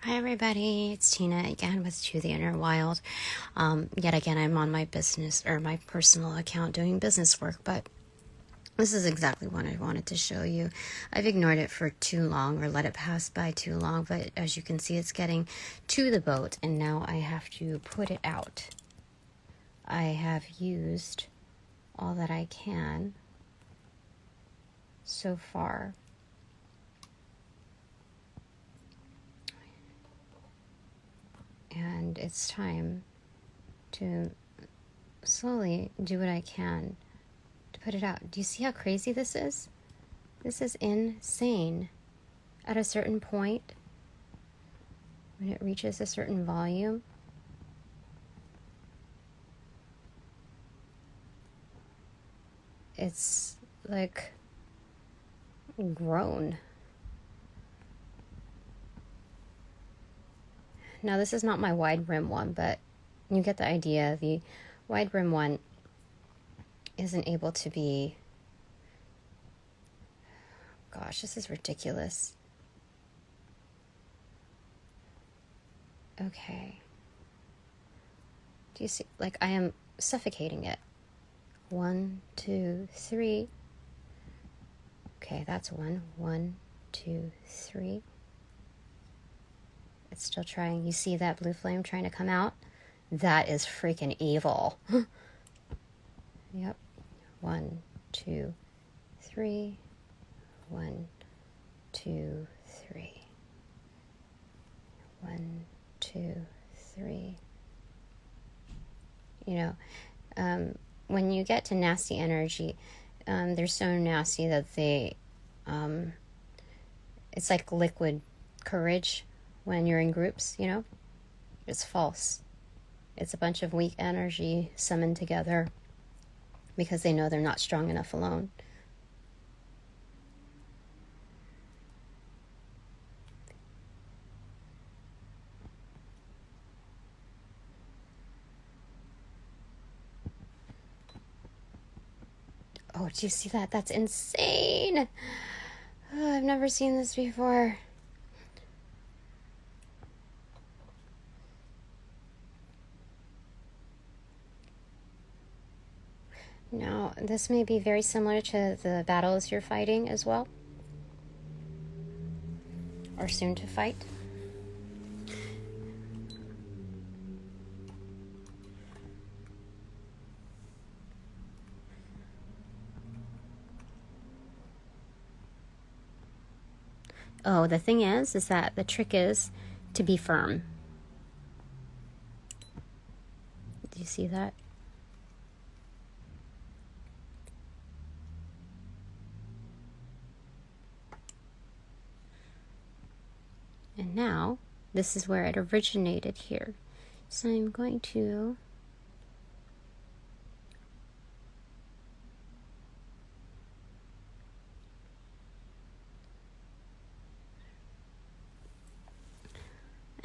Hi everybody, it's Tina again with To the Inner Wild. Yet again, I'm on my business or my personal account doing business work, but this is exactly what I wanted to show you. I've ignored it for too long or let it pass by too long, but as you can see, it's getting to the boat and now I have to put it out. I have used all that I can so far. And it's time to slowly do what I can to put it out. Do you see how crazy this is? This is insane. At a certain point, when it reaches a certain volume, it's like grown. Now, this is not my wide rim one, but you get the idea. The wide rim one isn't able to be... Gosh, this is ridiculous. Okay. Do you see? Like, I am suffocating it. 1, 2, 3. Okay, that's 1. 1, 2, 3. It's still trying. You see that blue flame trying to come out? That is freaking evil. Yep. 1, 2, 3. 1, 2, 3. 1, 2, 3. You know, when you get to nasty energy, they're so nasty that it's like liquid courage when you're in groups, you know? It's false. It's a bunch of weak energy summoned together because they know they're not strong enough alone. Oh, do you see that? That's insane. Oh, I've never seen this before. Now, this may be very similar to the battles you're fighting as well, or soon to fight. Oh, the thing is that the trick is to be firm. Do you see that? And now, this is where it originated here. So I'm going to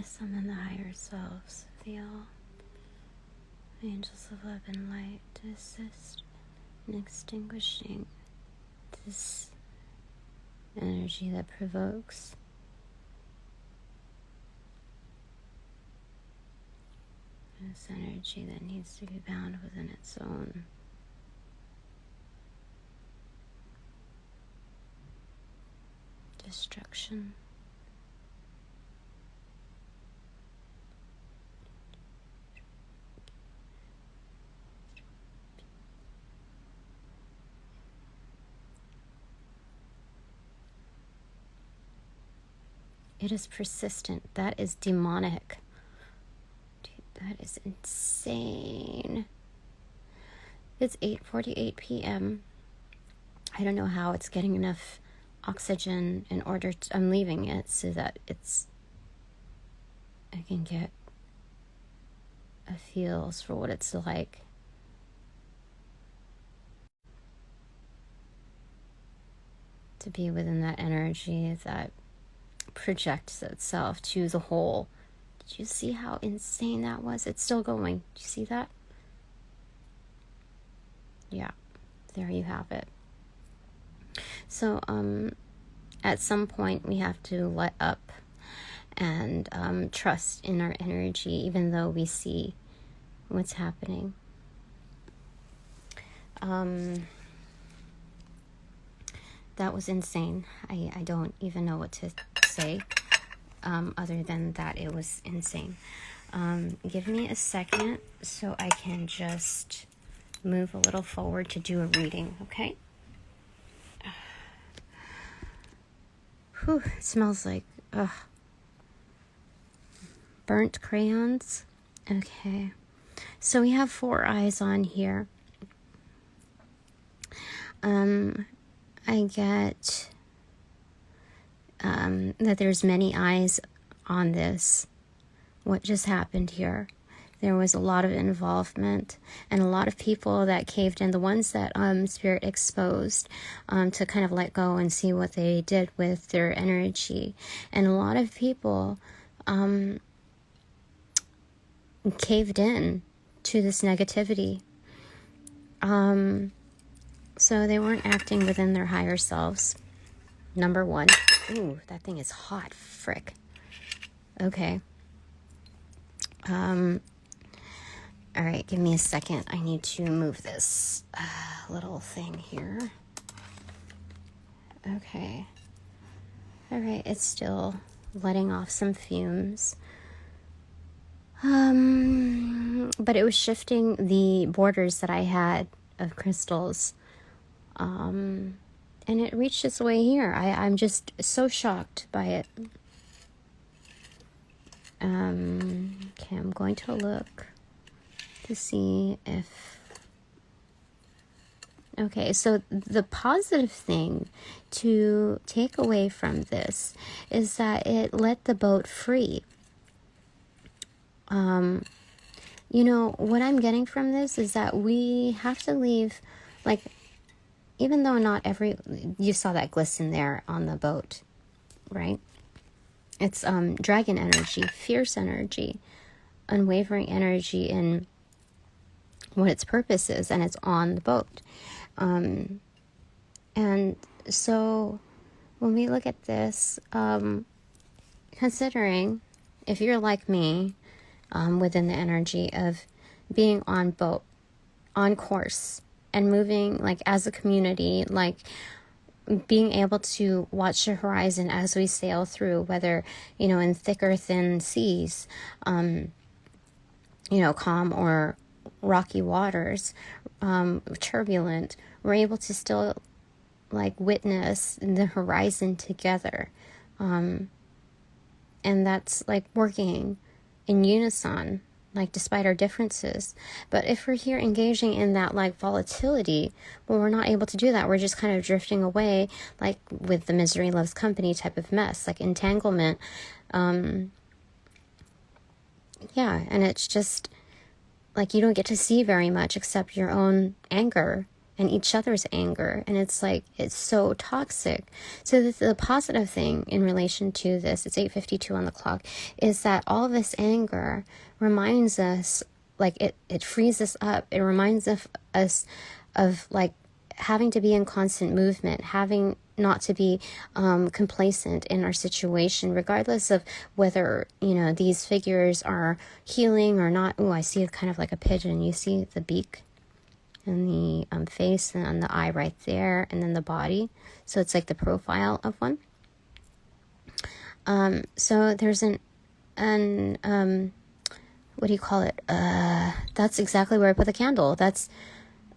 summon the higher selves of the all, angels of love and light, to assist in extinguishing this energy that provokes this energy that needs to be bound within its own destruction. It is persistent. That is demonic. Dude, that is insane. It's 8:48 p.m. I don't know how it's getting enough oxygen in order to... I'm leaving it so that I can get a feels for what it's like. To be within that energy that projects itself to the whole. Did you see how insane that was? It's still going. Do you see that? Yeah, there you have it. So, at some point we have to let up and trust in our energy, even though we see what's happening. That was insane. I don't even know what to say other than that it was insane. Give me a second so I can just move a little forward to do a reading, okay? Whew, it smells like burnt crayons. Okay, so we have 4 eyes on here. I get that there's many eyes on this. What just happened here? There was a lot of involvement and a lot of people that caved in. The ones that Spirit exposed to kind of let go and see what they did with their energy. And a lot of people caved in to this negativity. So they weren't acting within their higher selves. Number 1. Ooh, that thing is hot. Frick. Okay. All right, give me a second. I need to move this little thing here. Okay. All right, it's still letting off some fumes. But it was shifting the borders that I had of crystals. And it reached its way here. I'm just so shocked by it. Okay, I'm going to look to see if... Okay, so the positive thing to take away from this is that it let the boat free. You know, what I'm getting from this is that we have to leave, like, even though not every... You saw that glisten there on the boat, right? It's dragon energy, fierce energy, unwavering energy in what its purpose is, and it's on the boat. And so when we look at this, considering if you're like me, within the energy of being on boat, on course, and moving like as a community, like being able to watch the horizon as we sail through, whether, you know, in thick or thin seas, you know, calm or rocky waters, turbulent, we're able to still like witness the horizon together. And that's like working in unison, like despite our differences. But if we're here engaging in that like volatility, well, we're not able to do that. We're just kind of drifting away, like with the misery loves company type of mess, like entanglement. Yeah, and it's just like you don't get to see very much except your own anger and each other's anger, and it's like it's so toxic. So the positive thing in relation to this, it's 8:52 on the clock, is that all of this anger reminds us, like it frees us up. It reminds us of like having to be in constant movement, having not to be complacent in our situation, regardless of whether, you know, these figures are healing or not. Oh, I see kind of like a pigeon. You see the beak and the face and the eye right there, and then the body. So it's like the profile of one. So there's an what do you call it? That's exactly where I put the candle. That's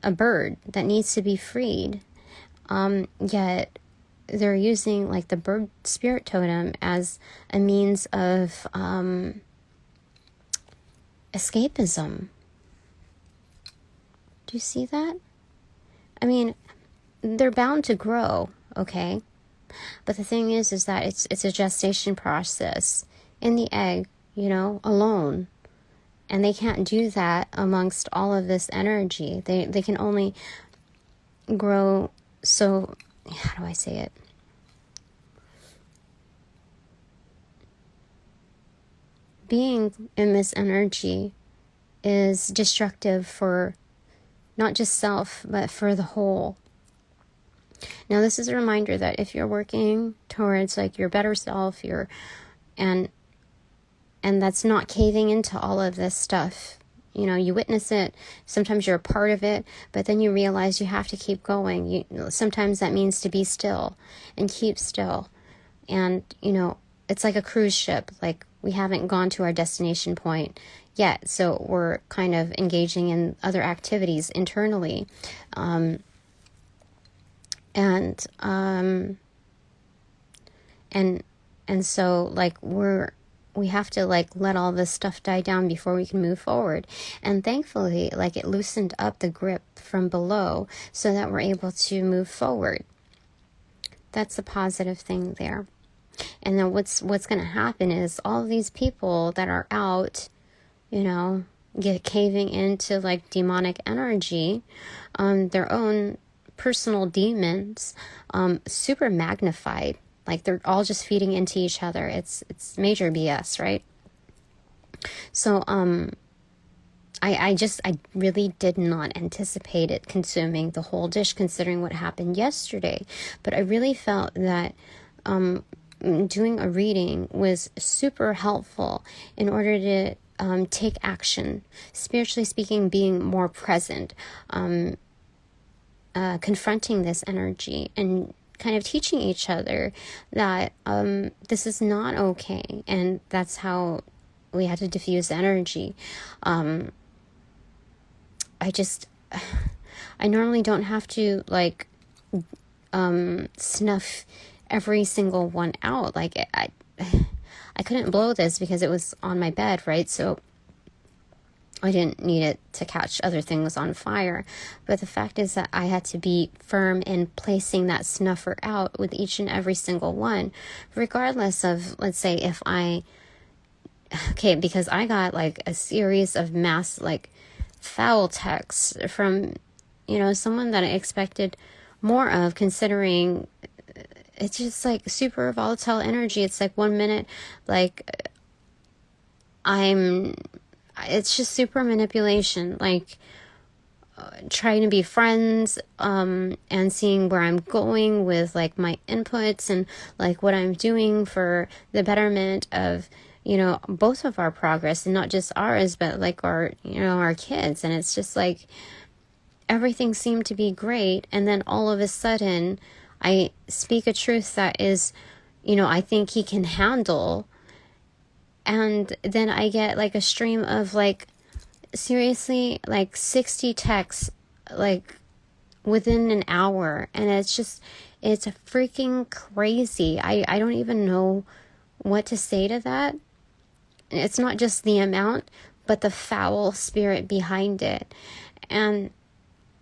a bird that needs to be freed. Yet they're using like the bird spirit totem as a means of escapism. Do you see that? I mean, they're bound to grow, okay? But the thing is that it's a gestation process in the egg, you know, alone. And they can't do that amongst all of this energy. They can only grow so... How do I say it? Being in this energy is destructive for not just self, but for the whole. Now, this is a reminder that if you're working towards like your better self, and And that's not caving into all of this stuff. You know, you witness it, sometimes you're a part of it, but then you realize you have to keep going. Sometimes that means to be still and keep still. And, you know, it's like a cruise ship. Like, we haven't gone to our destination point yet, so we're kind of engaging in other activities internally. And so, like, we have to, like, let all this stuff die down before we can move forward. And thankfully, like, it loosened up the grip from below so that we're able to move forward. That's a positive thing there. And then what's going to happen is all these people that are out, you know, caving into, like, demonic energy, their own personal demons, super magnified. Like, they're all just feeding into each other. It's major BS, right? So, I really did not anticipate it consuming the whole dish, considering what happened yesterday. But I really felt that, doing a reading was super helpful in order to, take action. Spiritually speaking, being more present, confronting this energy and kind of teaching each other that this is not okay, and that's how we had to diffuse the energy. I normally don't have to, like, snuff every single one out. Like, I couldn't blow this because it was on my bed, right? So I didn't need it to catch other things on fire. But the fact is that I had to be firm in placing that snuffer out with each and every single one, regardless of, let's say, because I got, like, a series of mass, like, foul texts from, you know, someone that I expected more of, considering it's just, like, super volatile energy. It's like 1 minute, like, it's just super manipulation, like, trying to be friends, and seeing where I'm going with, like, my inputs and, like, what I'm doing for the betterment of, you know, both of our progress, and not just ours, but, like, our, you know, our kids. And it's just like, everything seemed to be great, and then all of a sudden I speak a truth that is, you know, I think he can handle. And then I get, like, a stream of, like, seriously, like, 60 texts, like, within an hour. And it's freaking crazy. I don't even know what to say to that. It's not just the amount, but the foul spirit behind it. And,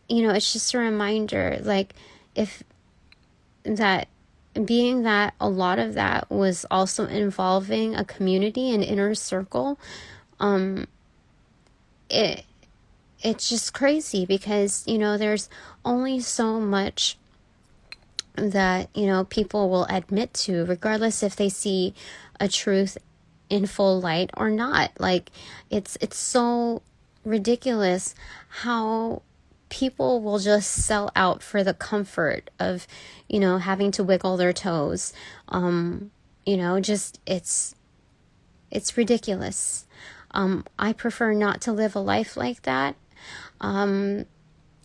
you know, it's just a reminder, like, being that a lot of that was also involving a community, an inner circle, it's just crazy, because, you know, there's only so much that, you know, people will admit to, regardless if they see a truth in full light or not. Like, it's so ridiculous how people will just sell out for the comfort of, you know, having to wiggle their toes. You know, just, it's ridiculous. I prefer not to live a life like that. And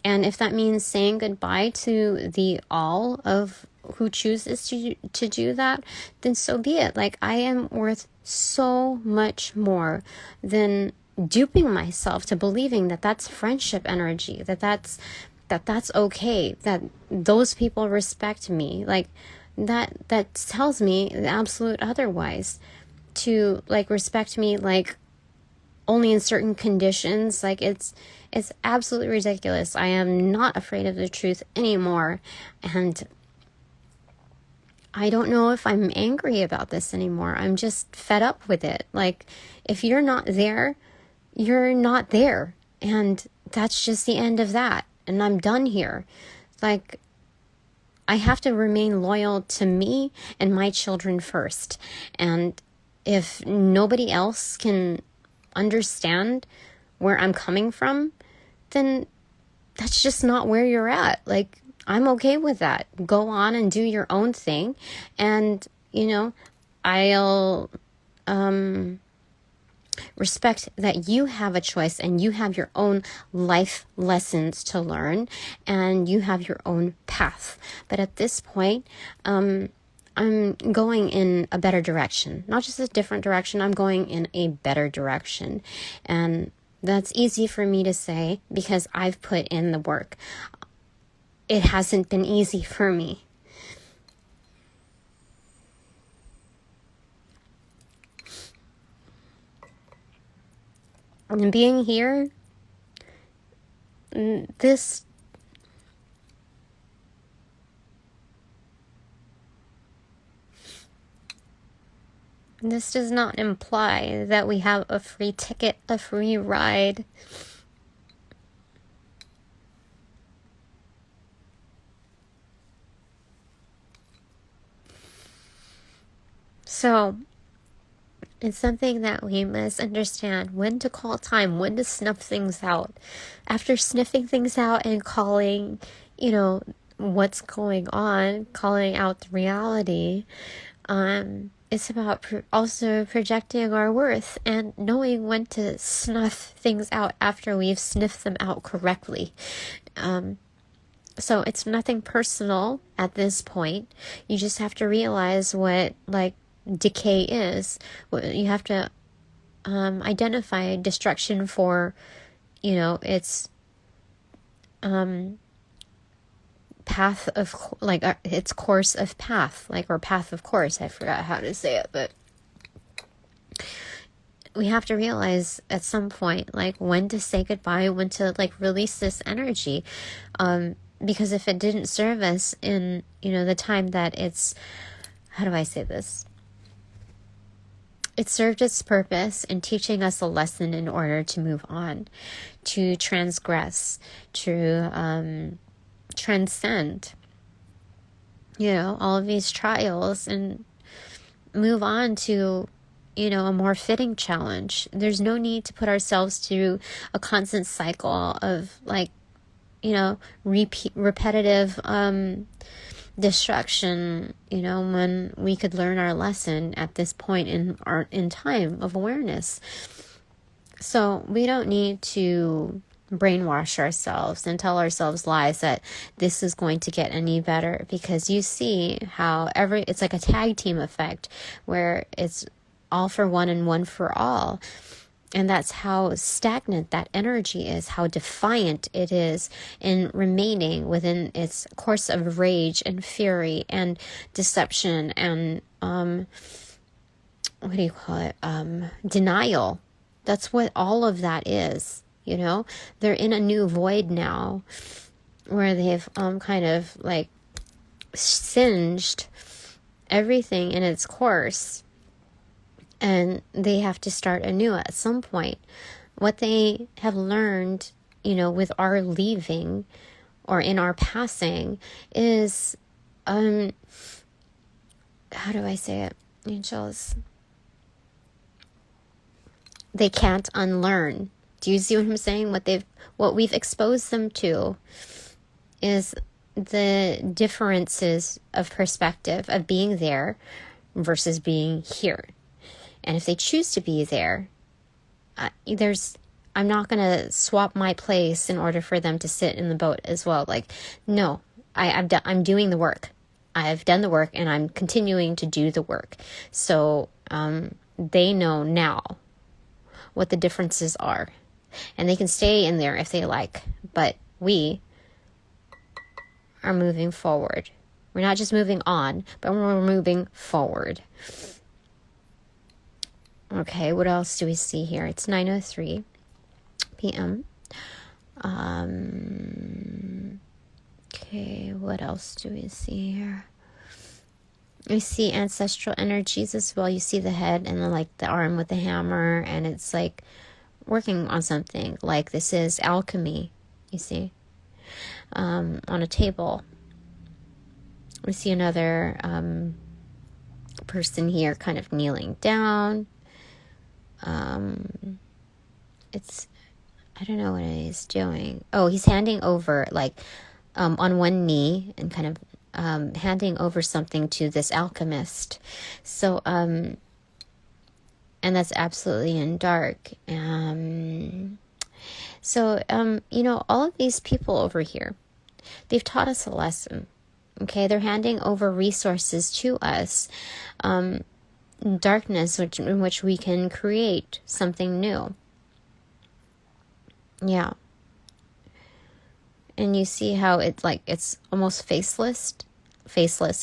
if that means saying goodbye to the all of who chooses to do that, then so be it. Like, I am worth so much more than duping myself to believing that that's friendship energy, that's okay, that those people respect me. Like, that tells me the absolute otherwise. To, like, respect me, like, only in certain conditions, like, it's absolutely ridiculous. I am not afraid of the truth anymore, and I don't know if I'm angry about this anymore. I'm just fed up with it. Like, if you're not there, you're not there. And that's just the end of that. And I'm done here. Like, I have to remain loyal to me and my children first. And if nobody else can understand where I'm coming from, then that's just not where you're at. Like, I'm okay with that. Go on and do your own thing. And, you know, I'll Respect that you have a choice and you have your own life lessons to learn and you have your own path. But at this point, I'm going in a better direction, not just a different direction. I'm going in a better direction. And that's easy for me to say because I've put in the work. It hasn't been easy for me. And being here, this does not imply that we have a free ticket, a free ride. So, it's something that we must understand when to call time, when to snuff things out. After sniffing things out and calling, what's going on, calling out the reality, it's about also projecting our worth and knowing when to snuff things out after we've sniffed them out correctly. So it's nothing personal at this point. You just have to realize what, decay is. You have to identify destruction for, its path of, its course of path, or path of course. I forgot how to say it, but we have to realize at some point, when to say goodbye, when to, release this energy. Because if it didn't serve us in, the time that it's, how do I say this? It served its purpose in teaching us a lesson in order to move on, to transgress, to transcend, all of these trials and move on to, a more fitting challenge. There's no need to put ourselves through a constant cycle of, repetitive destruction, when we could learn our lesson at this point in time of awareness. So we don't need to brainwash ourselves and tell ourselves lies that this is going to get any better, because you see how it's like a tag team effect where it's all for one and one for all. And that's how stagnant that energy is, how defiant it is in remaining within its course of rage and fury and deception and, denial. That's what all of that is, They're in a new void now where they've kind of singed everything in its course. And they have to start anew at some point. What they have learned, with our leaving or in our passing is, how do I say it, angels? They can't unlearn. Do you see what I'm saying? What we've exposed them to is the differences of perspective of being there versus being here. And if they choose to be there, I'm not going to swap my place in order for them to sit in the boat as well. No, I'm doing the work. I've done the work and I'm continuing to do the work. So they know now what the differences are. And they can stay in there if they like. But we are moving forward. We're not just moving on, but we're moving forward. Okay, what else do we see here? It's 9:03 p.m. Okay, what else do we see here? We see ancestral energies as well. You see the head and the arm with the hammer, and it's working on something. This is alchemy, you see, on a table. We see another person here kind of kneeling down. I don't know what he's doing. Oh, he's handing over on one knee and kind of handing over something to this alchemist. So and and that's absolutely in dark. So, all of these people over here, they've taught us a lesson. Okay, they're handing over resources to us, darkness in which we can create something new. Yeah. And you see how it's almost faceless,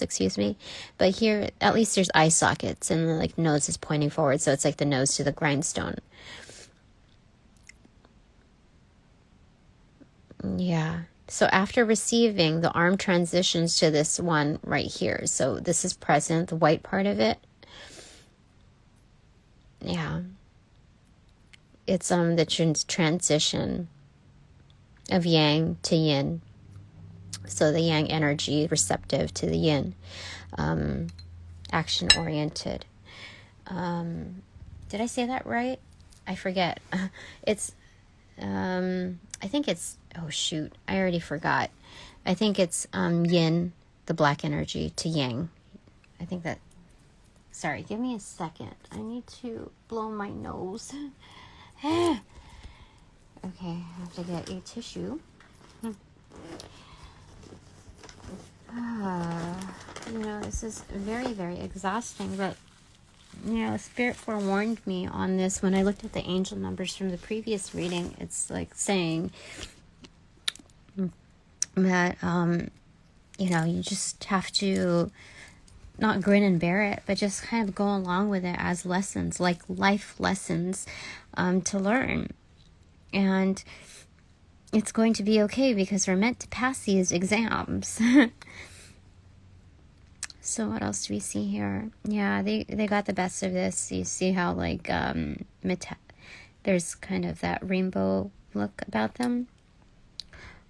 excuse me. But here, at least there's eye sockets, and the nose is pointing forward, so it's like the nose to the grindstone. Yeah. So after receiving, the arm transitions to this one right here. So this is present, the white part of it. Yeah. It's the transition of yang to yin. So the yang energy receptive to the yin, action oriented. Did I say that right? I forget. It's I think it's, oh shoot, I already forgot. I think it's yin, the black energy, to yang. I think that, sorry, give me a second. I need to blow my nose. Okay, I have to get a tissue. This is very, very exhausting, but Spirit forewarned me on this when I looked at the angel numbers from the previous reading. It's saying that, you just have to not grin and bear it, but just kind of go along with it as lessons, like life lessons, to learn. And it's going to be okay because we're meant to pass these exams. So what else do we see here? Yeah, they got the best of this. You see how there's kind of that rainbow look about them.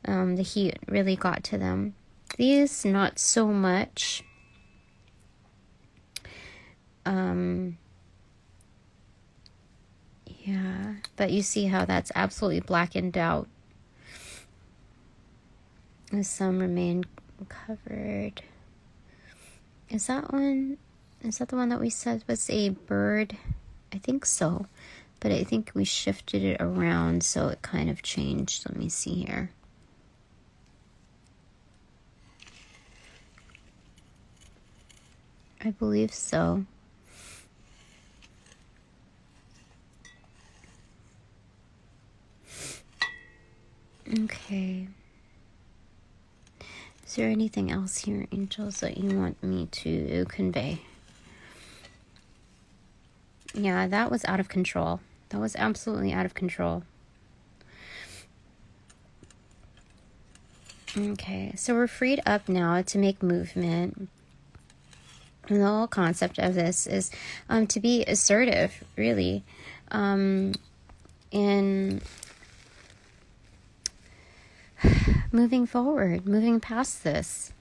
The heat really got to them. These, not so much. Yeah, but you see how that's absolutely blackened out. And some remain covered. Is that the one that we said was a bird? I think so. But I think we shifted it around so it kind of changed. Let me see here. I believe so. Okay. Is there anything else here, angels, that you want me to convey? Yeah, that was out of control. That was absolutely out of control. Okay, so we're freed up now to make movement. And the whole concept of this is to be assertive, really, in moving forward, moving past this.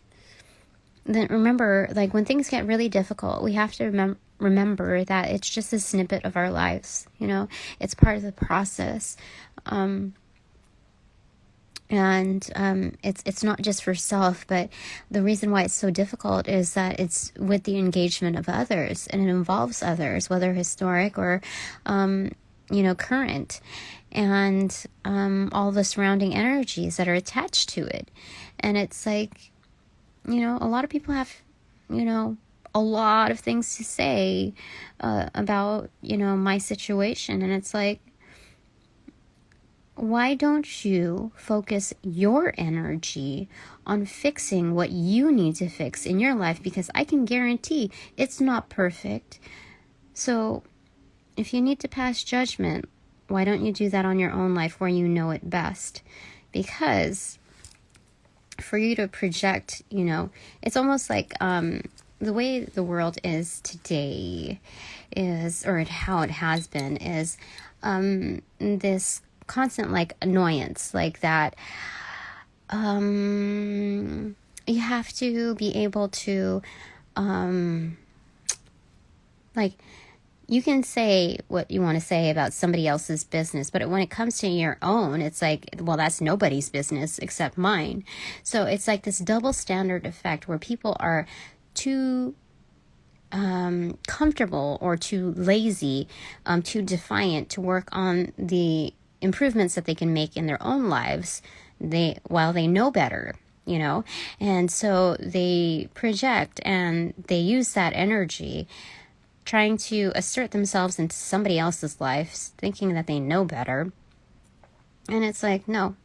Then remember, when things get really difficult, we have to remember that it's just a snippet of our lives. It's part of the process. And it's not just for self, but the reason why it's so difficult is that it's with the engagement of others, and it involves others, whether historic or, current, and all the surrounding energies that are attached to it. And it's a lot of people have, a lot of things to say about, my situation. And it's why don't you focus your energy on fixing what you need to fix in your life? Because I can guarantee it's not perfect. So if you need to pass judgment, why don't you do that on your own life where you know it best? Because for you to project, it's almost like the way the world is today is, or how it has been, is this constant annoyance, that you have to be able to you can say what you want to say about somebody else's business, but when it comes to your own, it's well, that's nobody's business except mine. So it's this double standard effect where people are too comfortable or too lazy, too defiant to work on the improvements that they can make in their own lives, while they know better, and so they project and they use that energy trying to assert themselves into somebody else's life, thinking that they know better. And it's like, no.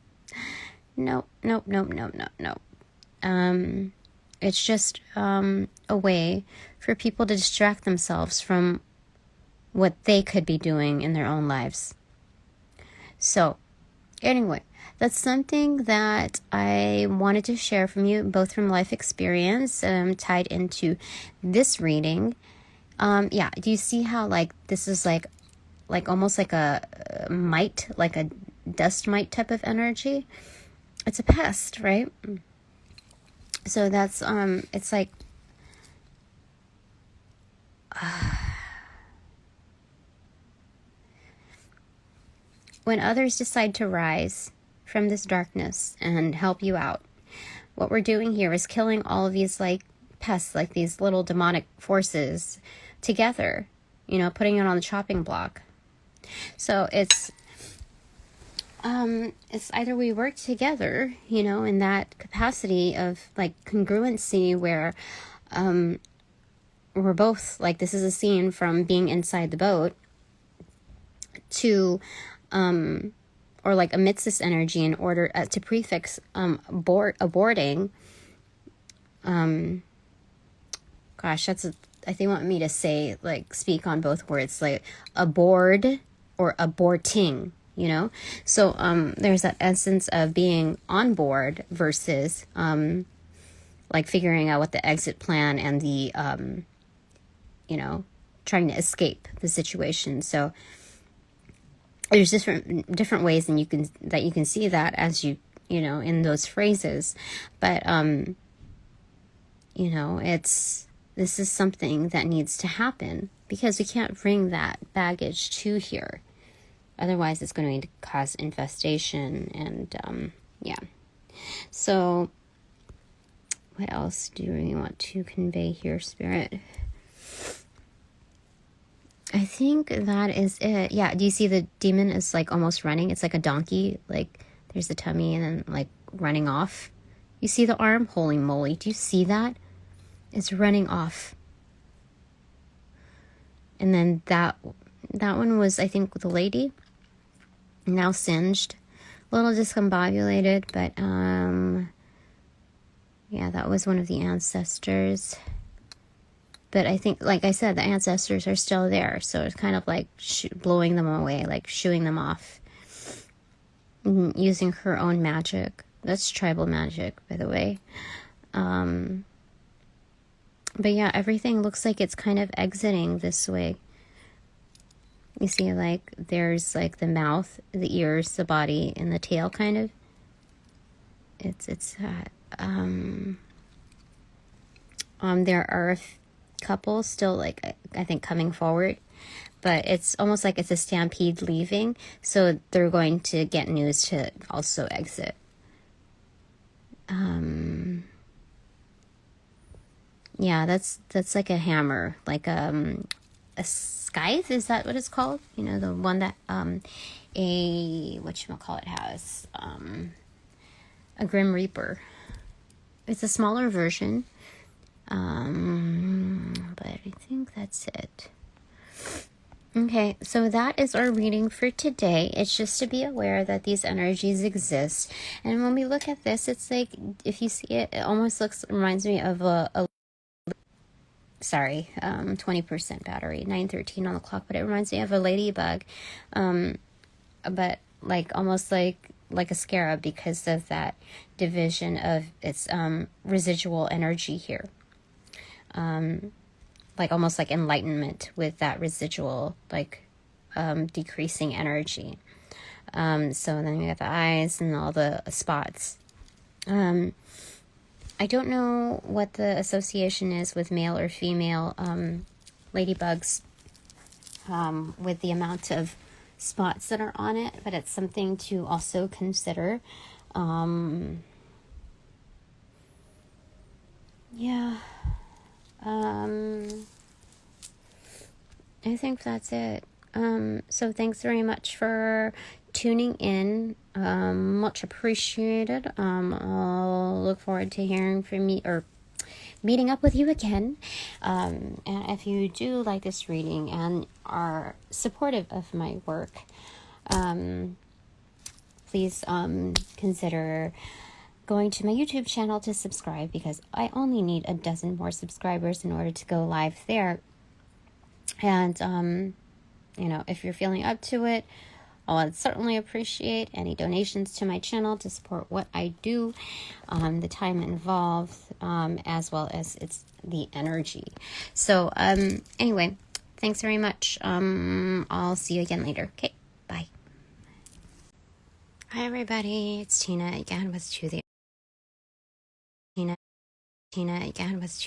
It's just a way for people to distract themselves from what they could be doing in their own lives. So, anyway, that's something that I wanted to share from you, both from life experience tied into this reading. Do you see how like this is like almost like a mite, like a dust mite type of energy? It's a pest, right? So that's it's like when others decide to rise from this darkness and help you out, what we're doing here is killing all of these like pests, like these little demonic forces together, putting it on the chopping block. So it's either we work together, in that capacity of like congruency where we're both like, this is a scene from being inside the boat to or like amidst this energy in order to prefix aborting. I think want me to say like speak on both words, like aboard or aborting, so there's that essence of being on board versus like figuring out what the exit plan and the trying to escape the situation. So there's different ways and you can see that as you in those phrases, but this is something that needs to happen because we can't bring that baggage to here. Otherwise, it's going to cause infestation and, So, what else do we want to convey here, Spirit? I think that is it. Yeah, do you see the demon is like almost running? It's like a donkey. Like, there's the tummy and then like running off. You see the arm? Holy moly. Do you see that? It's running off. And then that one was, I think, the lady. Now singed, a little discombobulated, but that was one of the ancestors. But I think, like I said, the ancestors are still there, so it's kind of like blowing them away, like shooing them off, using her own magic. That's tribal magic, by the way. But yeah, everything looks like it's kind of exiting this way. You see, like, there's, like, the mouth, the ears, the body, and the tail, kind of. There are a couple still, like, I think coming forward. But it's almost like it's a stampede leaving. So they're going to get news to also exit. That's like a hammer. Like, a scythe, is that what it's called? The one that whatchamacallit has a Grim Reaper. It's a smaller version, but I think that's it. Okay, so that is our reading for today. It's just to be aware that these energies exist, and when we look at this, it's like, if you see it, it almost reminds me of a 20% battery, 9:13 on the clock, but it reminds me of a ladybug, but like almost like a scarab because of that division of its residual energy here, like almost like enlightenment with that residual decreasing energy. So then we got the eyes and all the spots. I don't know what the association is with male or female ladybugs with the amount of spots that are on it, but it's something to also consider. I think that's it. So thanks very much for tuning in. Much appreciated. I'll look forward to hearing from you or meeting up with you again. And if you do like this reading and are supportive of my work, please consider going to my YouTube channel to subscribe, because I only need a dozen more subscribers in order to go live there. And if you're feeling up to it, I would certainly appreciate any donations to my channel to support what I do, the time involved, as well as the energy. So anyway, thanks very much. I'll see you again later. Okay, bye. Hi everybody, it's Tina again with Tina again with